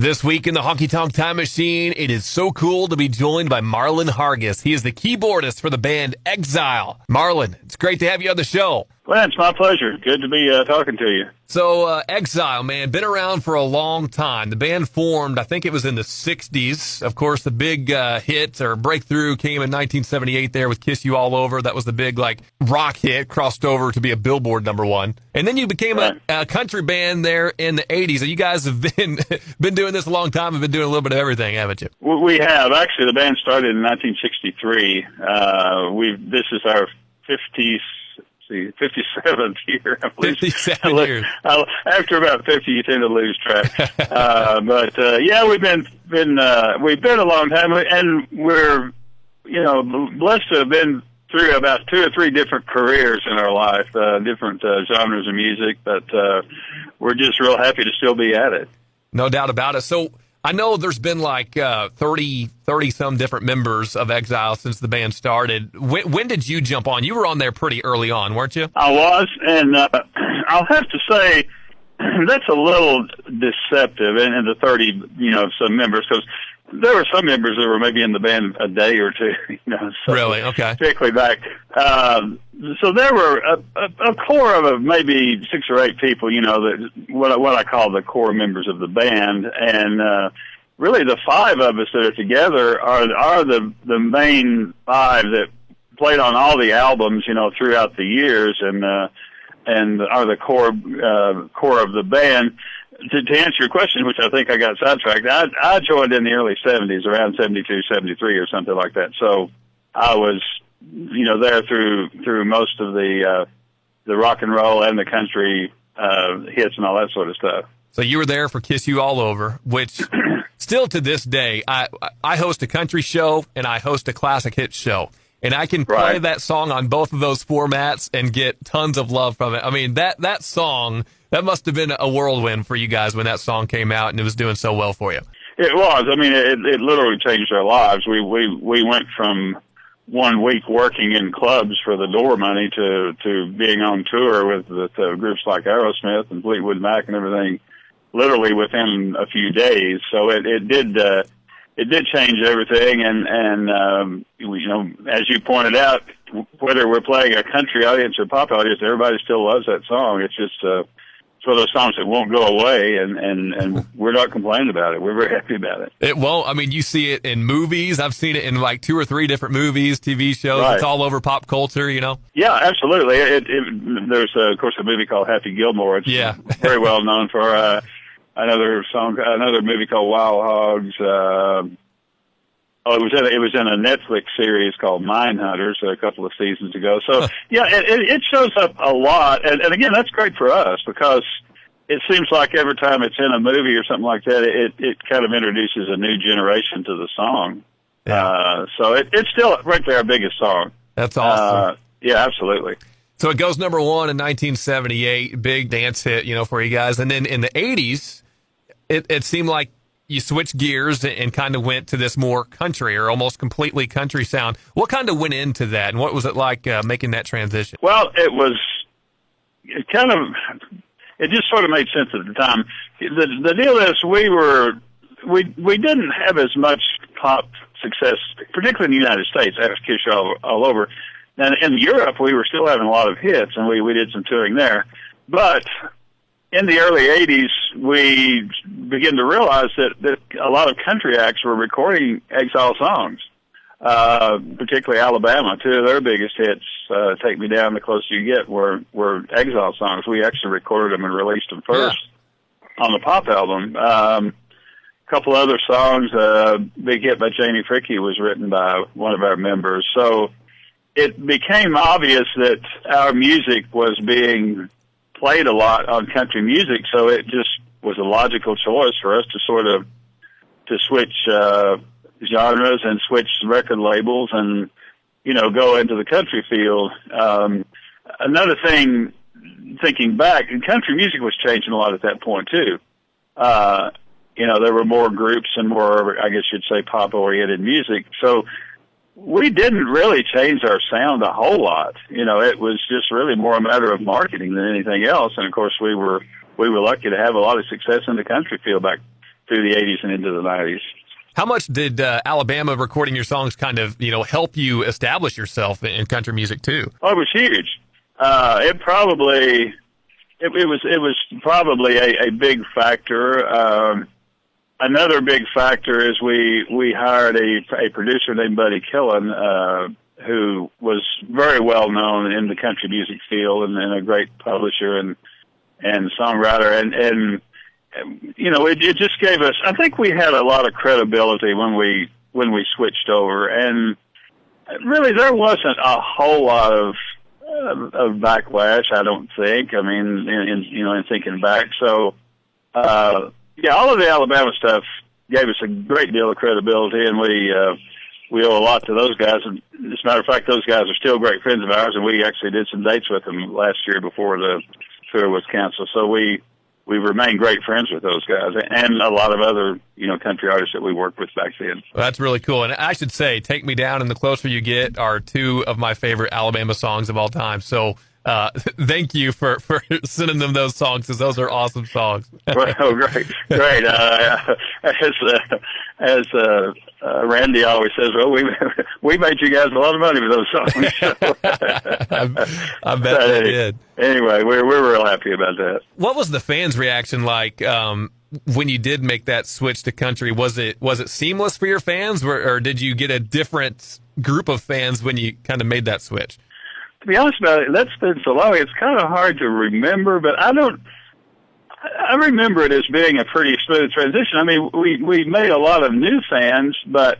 This week in the Honky Tonk Time Machine, it is so cool to be joined by Marlon Hargis. He is the keyboardist for the band Exile. Marlon, it's great to have you on the show. Well, it's my pleasure. Good to be talking to you. So, Exile, man, been around for a long time. The band formed, I think it was in the 60s. Of course, the big hit or breakthrough came in 1978 there with Kiss You All Over. That was the big, rock hit, crossed over to be a Billboard #1. And then you became a country band there in the 80s. And you guys have been doing this a long time and been doing a little bit of everything, haven't you? We have. Actually, the band started in 1963. This is our 57th year. 57 years. After about 50, you tend to lose track. Yeah, we've been a long time, and we're blessed to have been through about 2 or 3 different careers in our life, different genres of music. But we're just real happy to still be at it. No doubt about it. So I know there's been 30 some different members of Exile since the band started. When did you jump on? You were on there pretty early on, weren't you? I was, and I'll have to say that's a little deceptive in the 30, some members, because there were some members that were maybe in the band a day or two, So really? Okay. Particularly back. So there were a core of maybe 6 or 8 people, that what I call the core members of the band, and really the 5 of us that are together are the main 5 that played on all the albums, throughout the years, and are the core of the band. To answer your question, which I think I got sidetracked, I joined in the early 70s, around 72, 73 or something like that. So I was, there through most of the rock and roll and the country hits and all that sort of stuff. So you were there for Kiss You All Over, which still to this day, I host a country show and I host a classic hit show. And I can play that song on both of those formats and get tons of love from it. I mean, that song, that must have been a whirlwind for you guys when that song came out and it was doing so well for you. It was. I mean, it literally changed our lives. We went from 1 week working in clubs for the door money to being on tour with groups like Aerosmith and Fleetwood Mac and everything, literally within a few days. So it did change everything, and as you pointed out, whether we're playing a country audience or pop audience, everybody still loves that song. It's just it's one of those songs that won't go away, and we're not complaining about it. We're very happy about it. It won't. I mean, you see it in movies. I've seen it in 2 or 3 different movies, TV shows. Right. It's all over pop culture, Yeah, absolutely. There's, of course, a movie called Happy Gilmore. It's very well known for another movie called Wild Hogs. It was in a Netflix series called Mindhunters a couple of seasons ago. So yeah, it shows up a lot, and again, that's great for us because it seems like every time it's in a movie or something like that, it kind of introduces a new generation to the song. Yeah. So it's still right there our biggest song. That's awesome. Yeah, absolutely. So it goes #1 in 1978, big dance hit, for you guys. And then in the 80s, it seemed like you switched gears and kind of went to this more country or almost completely country sound. What kind of went into that, and what was it like making that transition? Well, it just sort of made sense at the time. The deal is we didn't have as much pop success, particularly in the United States, after Kiss You All Over. And in Europe, we were still having a lot of hits, and we did some touring there. But in the early 80s, we began to realize that a lot of country acts were recording Exile songs, particularly Alabama. 2 of their biggest hits, Take Me Down, The Closer You Get, were Exile songs. We actually recorded them and released them first on the pop album. A couple other songs, big hit by Janie Fricke was written by one of our members. So it became obvious that our music was being played a lot on country music, so it just was a logical choice for us to switch genres and switch record labels and go into the country field. Another thing, thinking back, country music was changing a lot at that point too. There were more groups and more, I guess you'd say, pop oriented music, so we didn't really change our sound a whole lot. It was just really more a matter of marketing than anything else. And of course, we were lucky to have a lot of success in the country field back through the 80s and into the 90s. How much did Alabama recording your songs kind of, help you establish yourself in country music too? Oh, it was huge. It was probably a big factor. Another big factor is we hired a producer named Buddy Killen, who was very well known in the country music field and a great publisher and songwriter. And it just gave us, I think we had a lot of credibility when we switched over. And really there wasn't a whole lot of backlash, I don't think. I mean, in thinking back. So, all of the Alabama stuff gave us a great deal of credibility, and we owe a lot to those guys. And as a matter of fact, those guys are still great friends of ours, and we actually did some dates with them last year before the tour was canceled. So we remain great friends with those guys and a lot of other, country artists that we worked with back then. Well, that's really cool. And I should say, Take Me Down and The Closer You Get are two of my favorite Alabama songs of all time. So thank you for sending them those songs, because those are awesome songs. Oh, great. As Randy always says, well, we made you guys a lot of money with those songs. I bet they did. Anyway, we're real happy about that. What was the fans' reaction like when you did make that switch to country? Was it seamless for your fans, or did you get a different group of fans when you kind of made that switch? To be honest about it, that's been so long, it's kind of hard to remember, but I remember it as being a pretty smooth transition. I mean, we made a lot of new fans, but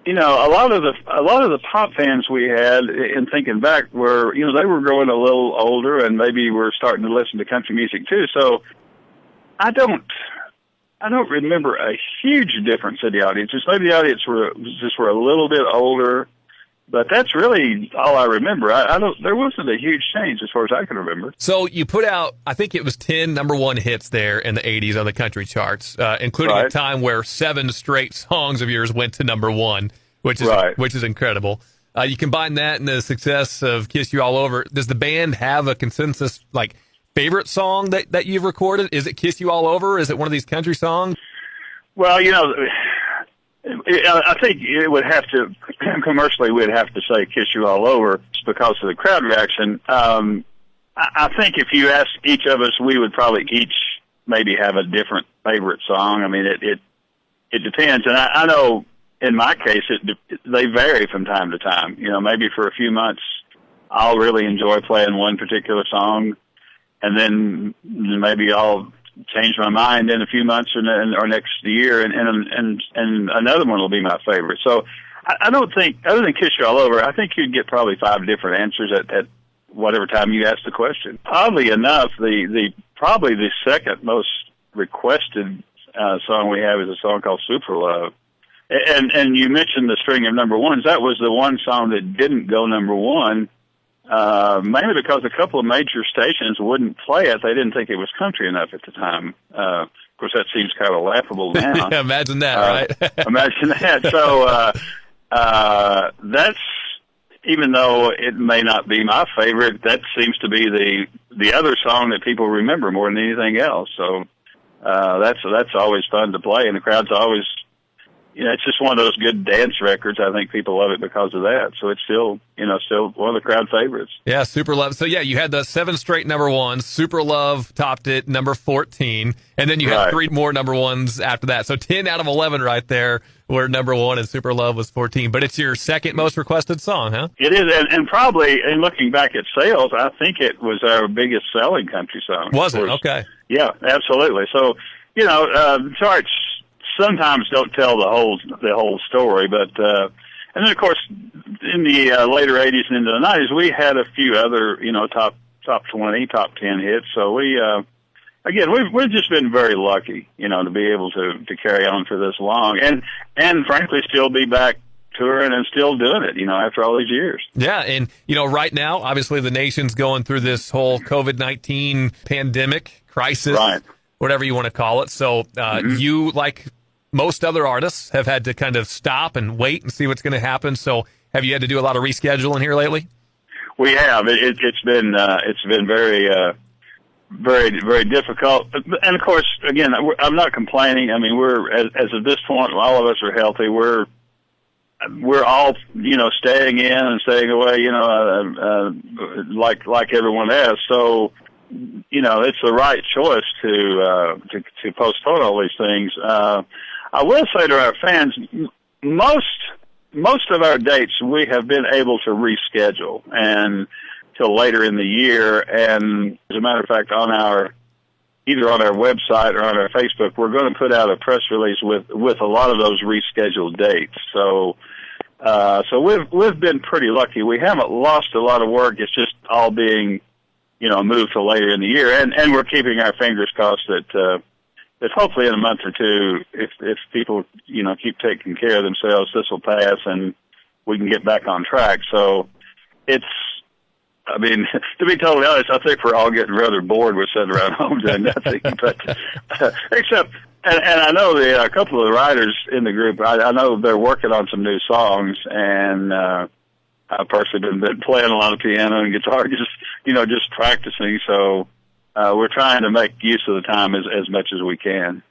a lot of the pop fans we had, in thinking back, were they were growing a little older and maybe were starting to listen to country music too. So I don't remember a huge difference in the audience. Just maybe the audience were a little bit older. But that's really all I remember. There wasn't a huge change as far as I can remember. So you put out, I think it was 10 number one hits there in the 80s on the country charts, including a time where 7 straight songs of yours went to number one, which is incredible. You combine that and the success of Kiss You All Over. Does the band have a consensus, favorite song that you've recorded? Is it Kiss You All Over? Is it one of these country songs? Well, I think it would have to, commercially, we'd have to say Kiss You All Over because of the crowd reaction. I think if you ask each of us, we would probably each maybe have a different favorite song. I mean, it depends. And I know in my case, they vary from time to time. Maybe for a few months, I'll really enjoy playing one particular song, and then maybe I'll change my mind in a few months or next year, and another one will be my favorite. So I don't think, other than Kiss You All Over, I think you'd get probably 5 different answers at whatever time you ask the question. Oddly enough, probably the second most requested song we have is a song called Super Love. And you mentioned the string of number ones. That was the one song that didn't go number one, mainly because a couple of major stations wouldn't play it. They didn't think it was country enough at the time. Of course, that seems kind of laughable now. Yeah, imagine that, right? Imagine that. So that's, even though it may not be my favorite, that seems to be the other song that people remember more than anything else. So that's always fun to play, and the crowd's always, it's just one of those good dance records. I think people love it because of that. So it's still one of the crowd favorites. Yeah, Super Love. So yeah, you had the 7 straight number ones. Super Love topped it, number 14. And then you had 3 more number ones after that. So 10 out of 11 right there were number one, and Super Love was 14. But it's your second most requested song, huh? It is. And probably, in looking back at sales, I think it was our biggest selling country song. Was it? Okay. Yeah, absolutely. So, charts sometimes don't tell the whole story, but and then of course in the later 80s and into the 90s we had a few other top 20, top 10 hits. So we again we've just been very lucky to be able to carry on for this long and frankly still be back touring and still doing it after all these years. Yeah, and right now obviously the nation's going through this whole COVID-19 pandemic crisis, whatever you want to call it. So you, like most other artists, have had to kind of stop and wait and see what's going to happen. So have you had to do a lot of rescheduling here lately? We have. It's been very very, very difficult. And of course, again, I'm not complaining. I mean, we're as of this point, all of us are healthy. We're all, staying in and staying away, like everyone else. So, it's the right choice to postpone all these things. I will say to our fans, most of our dates we have been able to reschedule and till later in the year. And as a matter of fact, either on our website or on our Facebook, we're going to put out a press release with a lot of those rescheduled dates. So we've been pretty lucky. We haven't lost a lot of work. It's just all being, moved to later in the year. And we're keeping our fingers crossed that hopefully in a month or two, if people, keep taking care of themselves, this will pass and we can get back on track. So to be totally honest, I think we're all getting rather bored with sitting around home doing nothing. But except, and I know a couple of the writers in the group, I know they're working on some new songs, and I've personally been playing a lot of piano and guitar, just practicing. So we're trying to make use of the time as much as we can.